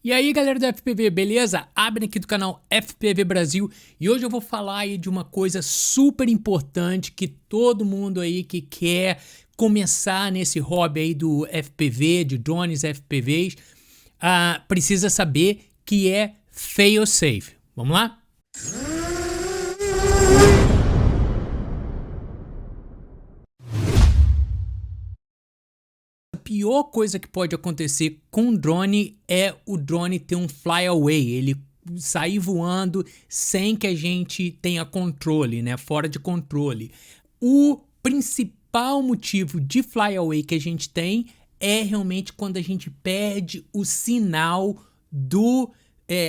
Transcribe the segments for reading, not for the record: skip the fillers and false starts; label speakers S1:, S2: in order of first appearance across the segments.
S1: E aí galera do FPV, beleza? Abre aqui do canal FPV Brasil e hoje eu vou falar aí de uma coisa super importante que todo mundo aí que quer começar nesse hobby aí do FPV, de drones FPVs, precisa saber, que é Failsafe. Vamos lá? A pior coisa que pode acontecer com o drone é o drone ter um flyaway, ele sair voando sem que a gente tenha controle, né? Fora de controle. O principal motivo de flyaway que a gente tem é realmente quando a gente perde o sinal do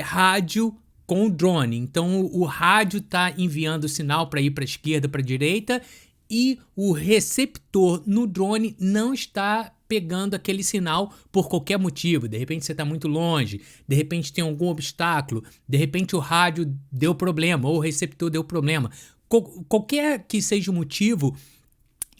S1: rádio com o drone. Então o rádio está enviando o sinal para ir para a esquerda, para a direita, e o receptor no drone não está pegando aquele sinal por qualquer motivo. De repente você está muito longe, de repente tem algum obstáculo, de repente o rádio deu problema ou o receptor deu problema. Qualquer que seja o motivo,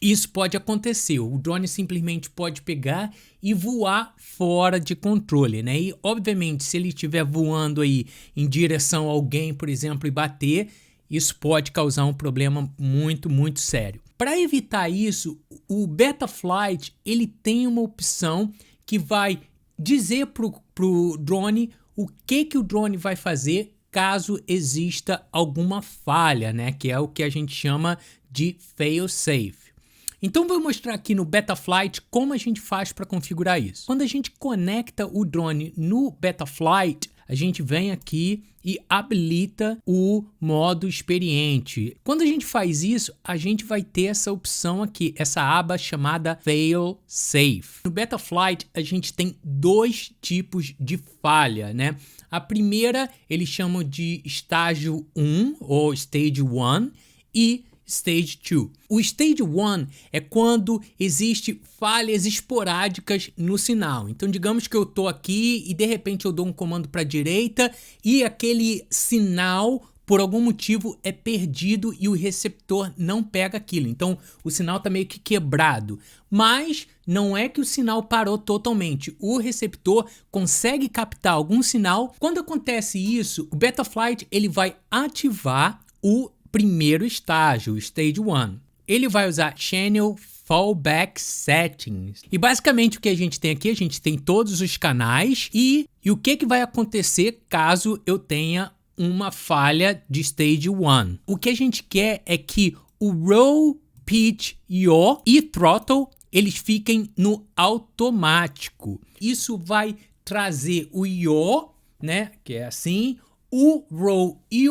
S1: isso pode acontecer. O drone simplesmente pode pegar e voar fora de controle, né? E obviamente se ele estiver voando aí em direção a alguém, por exemplo, e bater, isso pode causar um problema muito sério. Para evitar isso, o Betaflight ele tem uma opção que vai dizer pro drone o que o drone vai fazer caso exista alguma falha, né? Que é o que a gente chama de Failsafe. Então vou mostrar aqui no Betaflight como a gente faz para configurar isso. Quando a gente conecta o drone no Betaflight, a gente vem aqui e habilita o modo experiente. Quando a gente faz isso, a gente vai ter essa opção aqui, essa aba chamada Failsafe. No Betaflight, a gente tem dois tipos de falha, né? A primeira, eles chamam de estágio 1 ou Stage 1 e Stage 2. O Stage 1 é quando existe falhas esporádicas no sinal. Então digamos que eu estou aqui e de repente eu dou um comando para a direita e aquele sinal por algum motivo é perdido e o receptor não pega aquilo. Então o sinal está meio que quebrado. Mas não é que o sinal parou totalmente. O receptor consegue captar algum sinal. Quando acontece isso, o Betaflight ele vai ativar o primeiro estágio, o Stage 1. Ele vai usar Channel Fallback Settings. E basicamente o que a gente tem aqui, a gente tem todos os canais e o que vai acontecer caso eu tenha uma falha de Stage 1. O que a gente quer é que o Roll, Pitch, Yaw e Throttle eles fiquem no automático. Isso vai trazer o Yaw, né, que é assim, o Roll e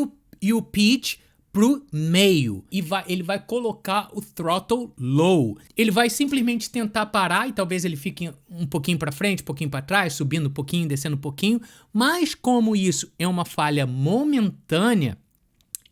S1: o Pitch pro meio e ele vai colocar o throttle low. Ele vai simplesmente tentar parar e talvez ele fique um pouquinho para frente, um pouquinho para trás, subindo um pouquinho, descendo um pouquinho, mas como isso é uma falha momentânea,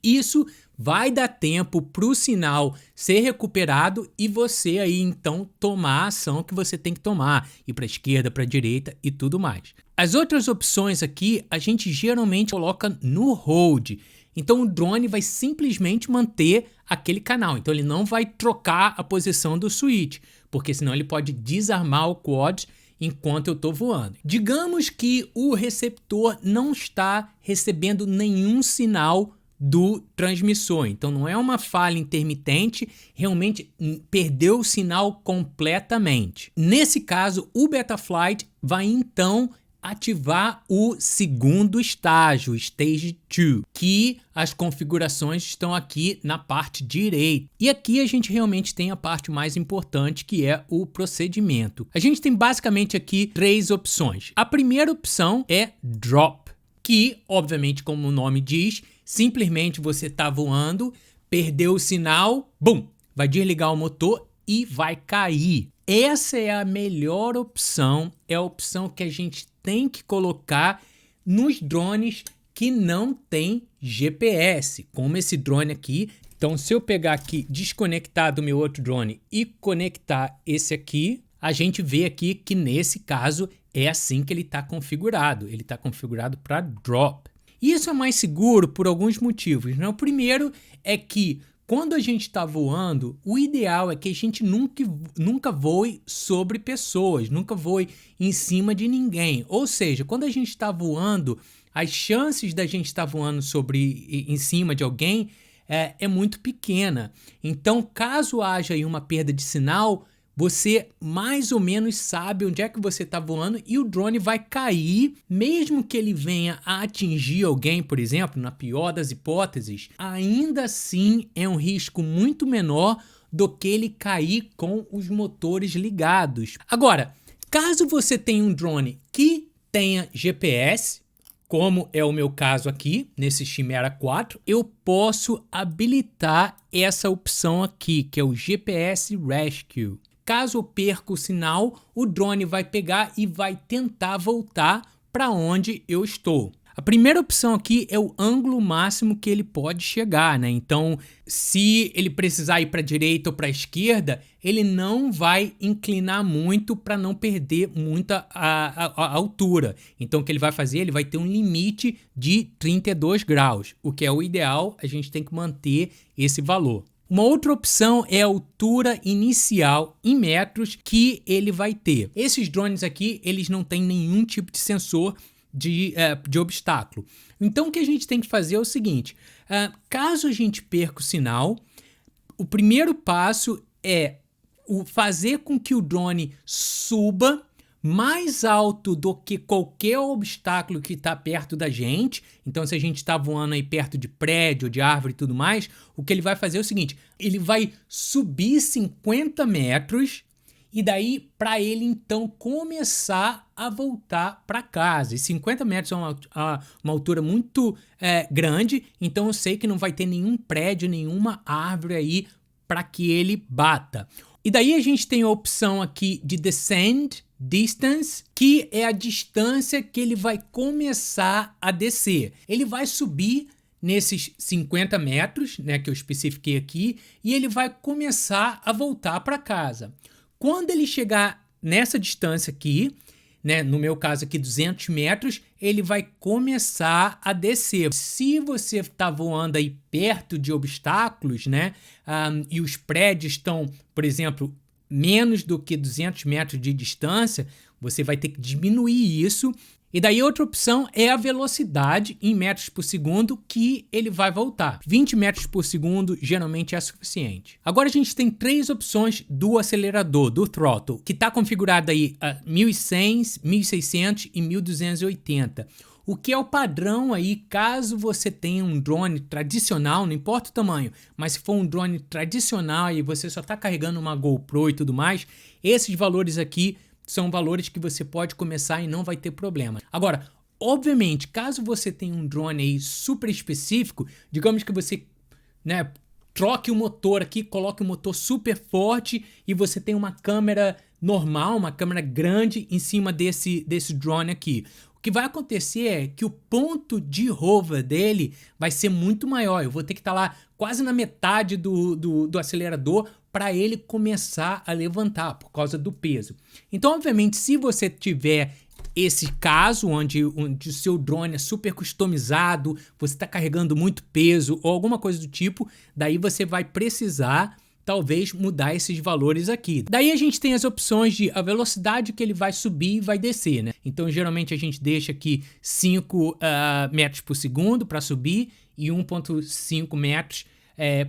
S1: isso vai dar tempo para o sinal ser recuperado e você aí então tomar a ação que você tem que tomar, ir para a esquerda, para a direita e tudo mais. As outras opções aqui a gente geralmente coloca no hold. Então o drone vai simplesmente manter aquele canal, então ele não vai trocar a posição do switch, porque senão ele pode desarmar o quad enquanto eu estou voando. Digamos que o receptor não está recebendo nenhum sinal do transmissor, então não é uma falha intermitente, realmente perdeu o sinal completamente. Nesse caso, o Betaflight vai então ativar o segundo estágio, Stage 2, que as configurações estão aqui na parte direita. E aqui a gente realmente tem a parte mais importante, que é o procedimento. A gente tem basicamente aqui três opções. A primeira opção é Drop, que obviamente, como o nome diz, simplesmente você está voando, perdeu o sinal, bum, vai desligar o motor e vai cair. Essa é a melhor opção, é a opção que a gente tem que colocar nos drones que não tem GPS, como esse drone aqui. Então, se eu pegar aqui, desconectar do meu outro drone e conectar esse aqui, a gente vê aqui que nesse caso é assim que ele está configurado. Ele está configurado para drop. E isso é mais seguro por alguns motivos, né? O primeiro é que quando a gente está voando, o ideal é que a gente nunca voe sobre pessoas, nunca voe em cima de ninguém. Ou seja, quando a gente está voando, as chances da gente estar voando em cima de alguém é muito pequena. Então, caso haja aí uma perda de sinal, você mais ou menos sabe onde é que você está voando e o drone vai cair, mesmo que ele venha a atingir alguém, por exemplo, na pior das hipóteses, ainda assim é um risco muito menor do que ele cair com os motores ligados. Agora, caso você tenha um drone que tenha GPS, como é o meu caso aqui, nesse Chimera 4, eu posso habilitar essa opção aqui, que é o GPS Rescue. Caso eu perca o sinal, o drone vai pegar e vai tentar voltar para onde eu estou. A primeira opção aqui é o ângulo máximo que ele pode chegar, né? Então, se ele precisar ir para a direita ou para a esquerda, ele não vai inclinar muito para não perder muita a altura. Então, o que ele vai fazer? Ele vai ter um limite de 32 graus, o que é o ideal, a gente tem que manter esse valor. Uma outra opção é a altura inicial em metros que ele vai ter. Esses drones aqui, eles não têm nenhum tipo de sensor de obstáculo. Então, o que a gente tem que fazer é o seguinte, caso a gente perca o sinal, o primeiro passo é fazer com que o drone suba mais alto do que qualquer obstáculo que está perto da gente. Então, se a gente está voando aí perto de prédio, de árvore e tudo mais, o que ele vai fazer é o seguinte, ele vai subir 50 metros e daí para ele então começar a voltar para casa. E 50 metros é uma altura muito grande, então eu sei que não vai ter nenhum prédio, nenhuma árvore aí para que ele bata. E daí a gente tem a opção aqui de Descend Distance, que é a distância que ele vai começar a descer. Ele vai subir nesses 50 metros, né, que eu especifiquei aqui, e ele vai começar a voltar para casa. Quando ele chegar nessa distância aqui, né, no meu caso aqui 200 metros, ele vai começar a descer. Se você está voando aí perto de obstáculos, né, e os prédios estão, por exemplo, menos do que 200 metros de distância, você vai ter que diminuir isso. E daí outra opção é a velocidade em metros por segundo que ele vai voltar. 20 metros por segundo geralmente é suficiente. Agora a gente tem três opções do acelerador, do throttle, que está configurado aí a 1100, 1600 e 1280. O que é o padrão aí caso você tenha um drone tradicional, não importa o tamanho, mas se for um drone tradicional e você só está carregando uma GoPro e tudo mais, esses valores aqui são valores que você pode começar e não vai ter problema. Agora, obviamente, caso você tenha um drone aí super específico, digamos que você, né, troque o motor aqui, coloque o motor super forte e você tem uma câmera normal, uma câmera grande em cima desse drone aqui. O que vai acontecer é que o ponto de hover dele vai ser muito maior. Eu vou ter que estar lá quase na metade do acelerador para ele começar a levantar por causa do peso. Então, obviamente, se você tiver esse caso onde o seu drone é super customizado, você está carregando muito peso ou alguma coisa do tipo, daí você vai precisar talvez mudar esses valores aqui. Daí a gente tem as opções de a velocidade que ele vai subir e vai descer, né? Então geralmente a gente deixa aqui 5 metros por segundo para subir e 1,5 metros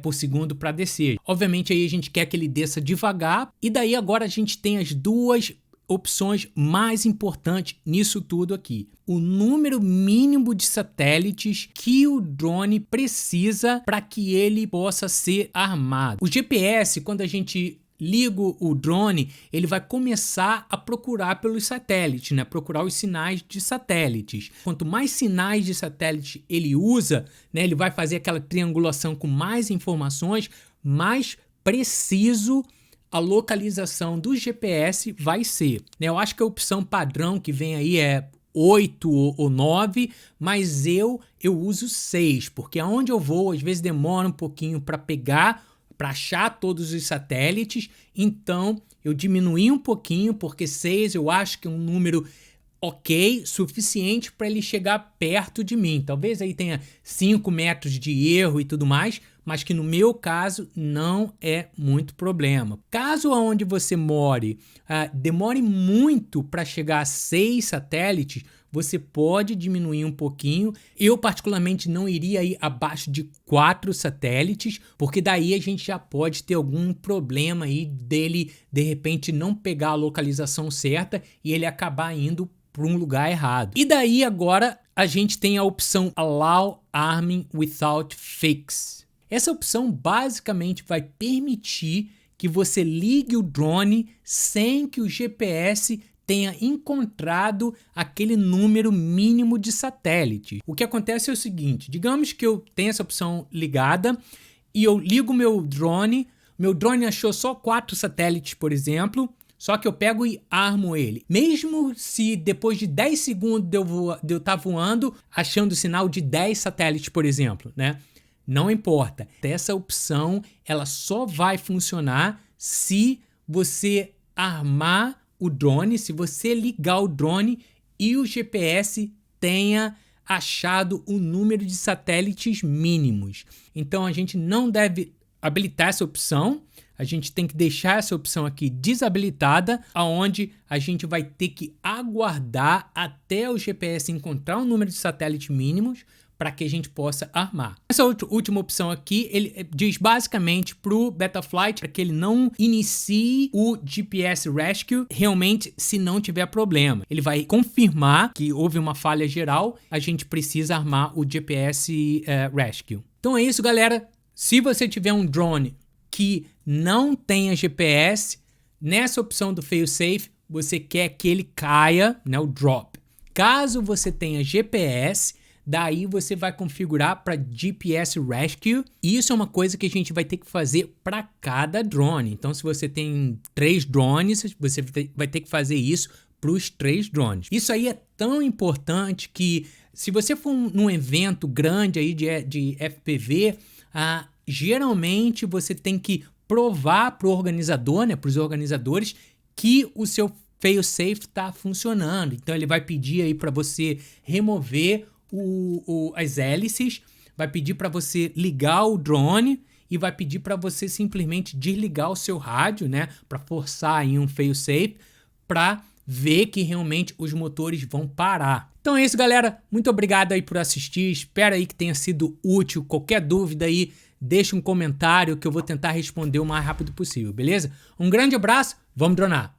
S1: por segundo para descer. Obviamente aí a gente quer que ele desça devagar e daí agora a gente tem as duas opções mais importantes nisso tudo aqui. O número mínimo de satélites que o drone precisa para que ele possa ser armado. O GPS, quando a gente liga o drone, ele vai começar a procurar pelos satélites, né? Procurar os sinais de satélites. Quanto mais sinais de satélite ele usa, né? Ele vai fazer aquela triangulação com mais informações, mais preciso a localização do GPS vai ser, né? Eu acho que a opção padrão que vem aí é 8 ou 9, mas eu uso 6, porque aonde eu vou às vezes demora um pouquinho para pegar, para achar todos os satélites, então eu diminui um pouquinho, porque 6 eu acho que é um número ok, suficiente para ele chegar perto de mim. Talvez aí tenha 5 metros de erro e tudo mais, mas que no meu caso não é muito problema. Caso onde você more, demore muito para chegar a 6 satélites, você pode diminuir um pouquinho. Eu particularmente não iria ir abaixo de 4 satélites, porque daí a gente já pode ter algum problema aí dele de repente não pegar a localização certa e ele acabar indo para um lugar errado. E daí agora a gente tem a opção Allow Arming Without Fix. Essa opção basicamente vai permitir que você ligue o drone sem que o GPS tenha encontrado aquele número mínimo de satélite. O que acontece é o seguinte, digamos que eu tenho essa opção ligada e eu ligo meu drone achou só 4 satélites, por exemplo, só que eu pego e armo ele. Mesmo se depois de 10 segundos de eu estar voando, achando sinal de 10 satélites, por exemplo, né? Não importa. Essa opção, ela só vai funcionar se você armar o drone, se você ligar o drone e o GPS tenha achado o número de satélites mínimos. Então a gente não deve habilitar essa opção, a gente tem que deixar essa opção aqui desabilitada, aonde a gente vai ter que aguardar até o GPS encontrar o número de satélites mínimos para que a gente possa armar. Essa última opção aqui, ele diz basicamente para o Betaflight para que ele não inicie o GPS Rescue realmente se não tiver problema. Ele vai confirmar que houve uma falha geral, a gente precisa armar o GPS Rescue. Então é isso, galera. Se você tiver um drone que não tenha GPS, nessa opção do Failsafe, você quer que ele caia, né, o drop. Caso você tenha GPS, daí você vai configurar para GPS Rescue. Isso é uma coisa que a gente vai ter que fazer para cada drone. Então, se você tem 3 drones, você vai ter que fazer isso para os 3 drones. Isso aí é tão importante que se você for num evento grande aí de FPV, geralmente você tem que provar para o organizador, né, para os organizadores, que o seu Failsafe está funcionando. Então ele vai pedir aí para você remover as hélices, vai pedir para você ligar o drone e vai pedir para você simplesmente desligar o seu rádio, né, para forçar aí um Failsafe para ver que realmente os motores vão parar. Então é isso, galera. Muito obrigado aí por assistir. Espero aí que tenha sido útil. Qualquer dúvida aí, deixa um comentário que eu vou tentar responder o mais rápido possível, beleza? Um grande abraço, vamos dronar!